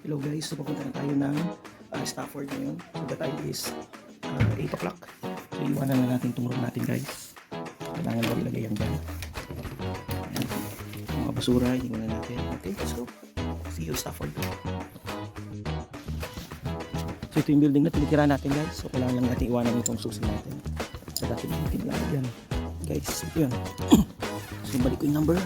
Hello guys, so papunta na tayo ng Stafford ngayon. So the time is 8 o'clock. So iwanan na natin itong room natin guys. Kailangan daw ilagay yan dyan. Ayan. Mga basura, iwan na natin. Okay, let's go. See you Stafford. So ito yung building na tinitira natin guys. So kailangan lang natin iwanan itong susi natin. So dati natin ilagay yan. Guys, ito yan. So balik ko yung number.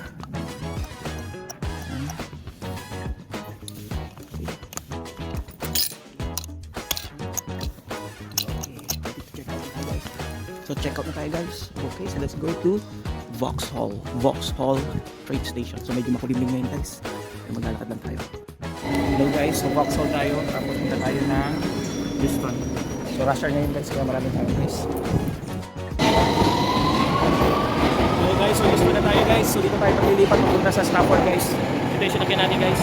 So check out na tayo guys. Okay, so let's go to Vauxhall train station. So medyo makulimlim ngayon guys. So maglalakad lang tayo. Hello guys, so Vauxhall tayo. Tapos punta tayo ng Houston. So rush hour ngayon guys, kaya maraming tayo guys. Hello guys, so Houston na tayo guys. So dito tayo paglilipat papunta sa Stafford guys. Ito yung sinakyan natin guys.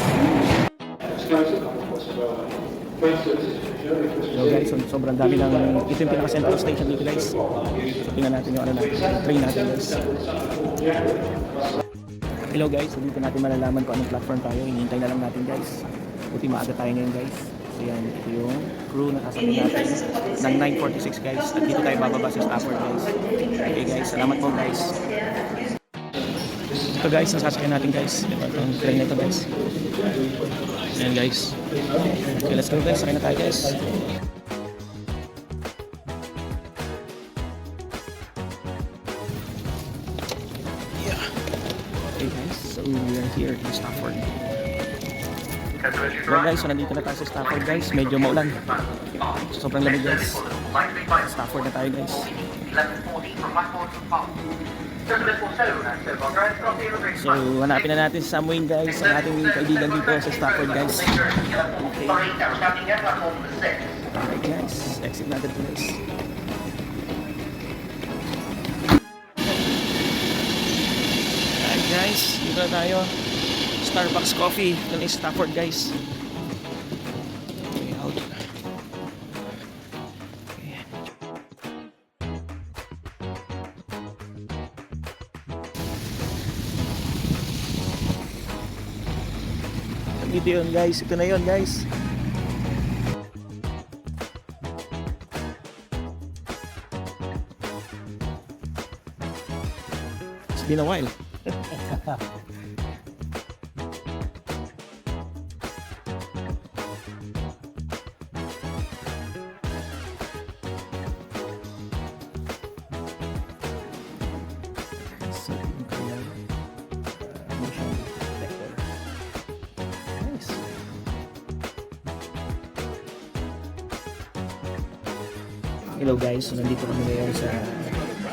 So guys, sobrang dami ng ito yung pinaka-central station dito guys. So tingnan natin yung train natin guys. Hello guys, so dito natin malalaman kung anong platform tayo. Hinihintay na lang natin guys. Buti maaga tayo ngayon guys. So yan, ito yung crew na kasama natin ng 9:46 guys. At dito tayo bababa sa Stafford guys. Okay guys, salamat po guys. Ito guys, nasasakyan natin guys. Itong train na ito guys. Ayan guys. Okay, let's go guys. Sakay na tayo guys. Yeah. Okay guys, so we are here in Stafford. Well guys, so nandito na tayo sa Stafford guys. Medyo maulan. So, sobrang lamig guys. Stafford na tayo guys. So, hanapin na natin si Samuel guys, ang ating kaibigan dito sa Stafford guys. Okay. Alright guys, exit natin ito guys. Alright guys, dito na tayo. Starbucks coffee, ito na Stafford guys. Okay, out. Dito yun guys, ito na yun guys. It's been a while. So, yung kaya motion detector. Nice. Hello guys, so nandito kami ngayon sa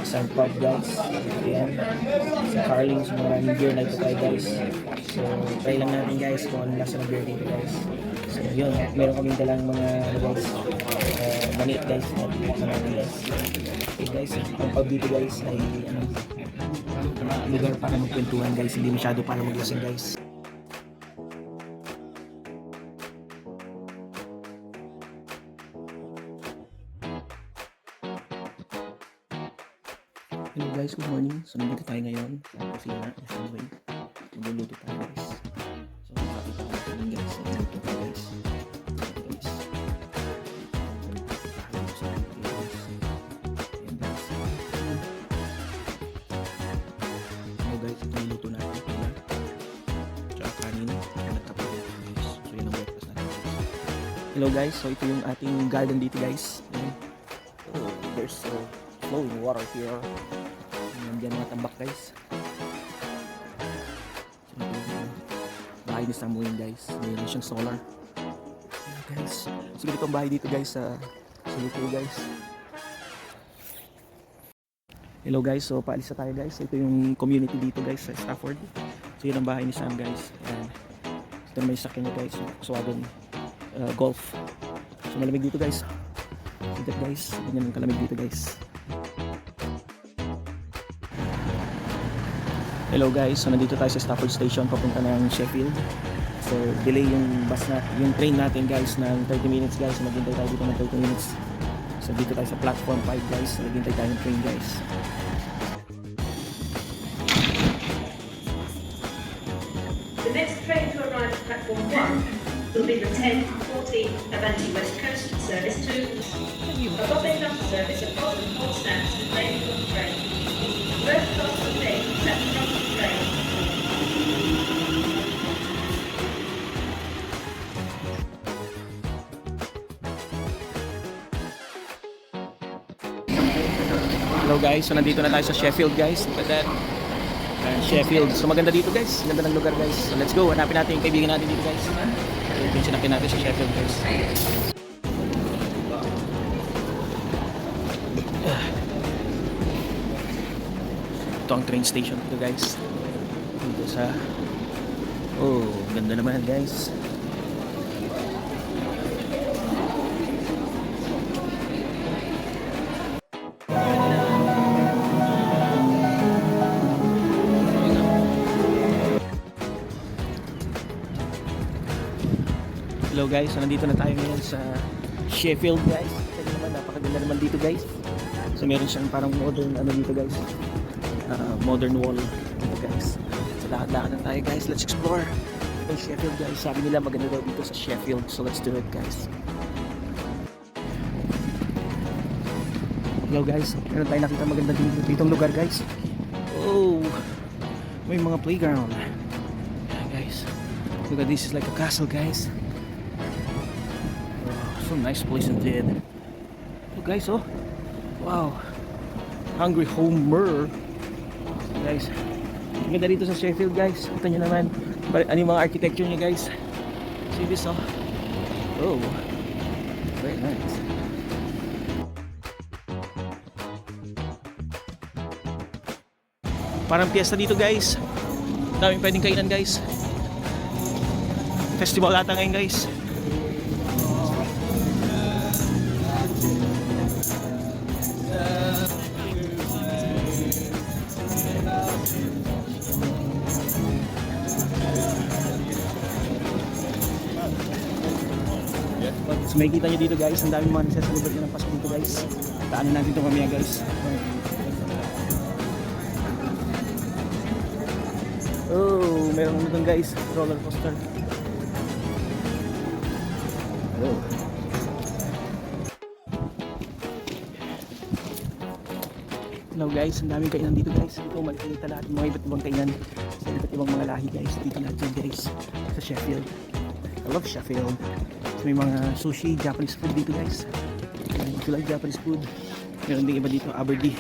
isang pub guys. Ayan, sa Carling's, maraming beer night tayo guys. So try lang natin guys kung ano lasa ng beer dito guys. So yun, meron kaming dalang mga guys, mani guys, natin guys. Okay guys, ang pub dito guys ay lugar para magkwentuhan guys, hindi masyado para maglasing guys. Hello guys, good morning. So nandito tayo ngayon sa kusina sa Subway. Magluluto tayo guys. So makakita ko natin guys, magluluto tayo guys. So guys, ito yung luto natin pala. Tsaka kanin, nagkapag guys. So yun ang breakfast natin guys. Hello guys, so ito yung ating garden dito guys. Oh, there's flowing water here. Nandiyan mga tambak guys. Bahay ni Samuel guys. Mayroon siyang solar. Guys, sige itong bahay dito guys sa Suluto guys. Hello guys, so paalis na tayo guys. Ito yung community dito guys sa Stafford. So yun ang bahay ni Sam guys. And ito may sakyan niya guys. Volkswagen Golf. So malamig dito guys. So guys, ganyan ang kalamig dito guys. Hello guys, so nandito tayo sa Stafford Station papunta ng Sheffield. So delay yung bus na, yung train natin guys ng 30 minutes guys. Maghintay tayo dito ng 30 minutes. So dito tayo sa platform 5 guys. Maghintay tayo ng train guys. The next train to arrive at platform 1 will be the 10:14 Avanti West Coast service to above enough service at Boston Hall stands and lane on the train. First class of day at the front of the train. Hello guys, so nandito na tayo sa Sheffield guys. Look at that. Sheffield. So maganda dito guys. Ganda ng lugar guys. So let's go. Hanapin natin yung kaibigan natin dito guys. Ito yung sinapin natin sa Sheffield guys. Ito ang train station dito guys. Dito sa... Oh, ganda naman guys. Hello guys, so nandito na tayo ngayon sa Sheffield guys. Kasi naman napakaganda naman dito guys. So meron siyang parang modern ano dito guys. Modern wall dito guys. So lakad-lakad na tayo guys. Let's explore yung Sheffield guys. Sabi nila maganda daw dito sa Sheffield. So let's do it guys. Hello guys, meron tayo nakita maganda dito. Ditong lugar guys. Oh, may mga playground. Yeah guys. Look at this, is like a castle guys. So nice place indeed. So guys, oh wow, Hungry Homer. So guys, maganda dito sa Sheffield guys. Kita nyo naman ano yung mga architecture niya guys. See this, oh very nice. Parang piyesta dito guys. Daming pwedeng kainan guys. Festival ata ngayon guys. So may kita nyo dito guys, ang daming mga nagsasalubot na ng Pasko dito guys. Taanin natin ito mamaya guys. Oh, meron ano doon guys, roller coaster. Hello. Hello guys, ang daming kainan dito guys. Dito makikita lahat ng mga iba't ibang kainan sa iba't ibang mga lahi guys. Dito lahat yan guys sa Sheffield. I love Sheffield. So, may mga sushi, Japanese food dito guys. If you like Japanese food, meron din iba dito, Aberdeen.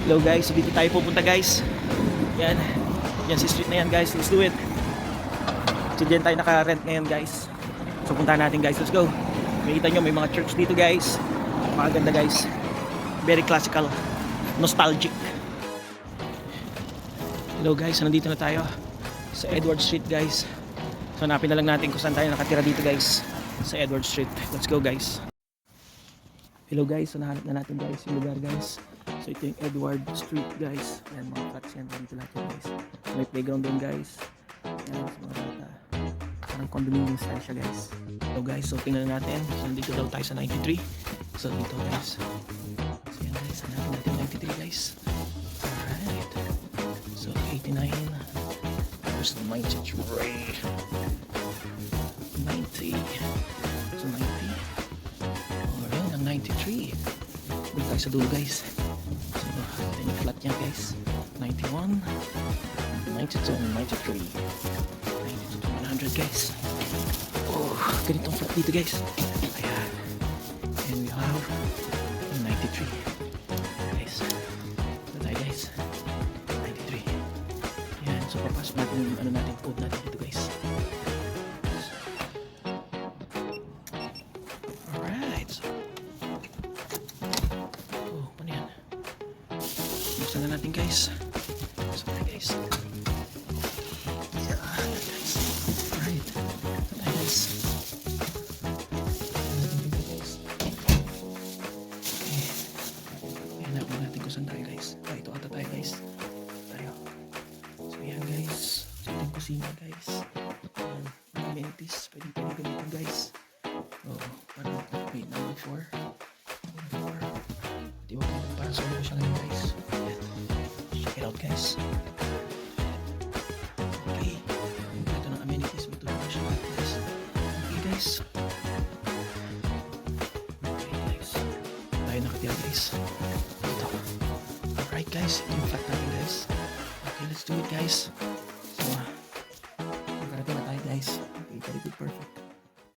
Hello guys, so dito tayo pupunta guys. Yan. Yan si street na yan guys. Let's do it. So dyan tayo naka-rent ngayon guys. So puntahan natin guys. Let's go. Makita nyo may mga church dito guys. Maganda guys. Very classical. Nostalgic. Hello guys, so nandito na tayo sa Edward Street guys. So hanapin na lang natin kung saan tayo nakatira dito guys. Sa Edward Street. Let's go guys. Hello guys, so nahanap na natin guys yung lugar guys. So ito yung Edward Street guys. Yan mga flats yan. Dito lahat yan guys. May playground din guys. Yan sa mga bata. Parang condominium style siya guys. So guys, so tingnan natin. So dito daw tayo sa 93. So dito guys. So yan guys. Hanapin natin 93 guys. Alright. So 89. There's 93. 90. So 90. Oh yun, ang 93. Doon tayo sa dulo guys. Ito yung flat niya guys. 91, 92, 93, 92 to 100 guys. Oh, ganitong flat dito guys. Ayan. And we have 93 guys. Ito tayo guys. 93. Ayan. So papasok natin yung ano natin, code natin dito guys. Alright. Oh, ano yan? Buksan na natin guys. Buksan na guys. Yeah, guys. Alright. Ito guys. kusina guys. Ayan, mga amenities. Pwede gamitin guys. Oo, parang wait, number 4. Di ba para solo siya ngayon guys. Ayan. Check it out guys. Okay. Ito ng amenities. May tulog na siya guys. Okay guys. Okay guys. Tayo nakatira guys. Ito. Alright guys. Ito yung flat natin guys. Okay, let's do it guys. So, magkarating na tayo guys. Okay, very good, perfect.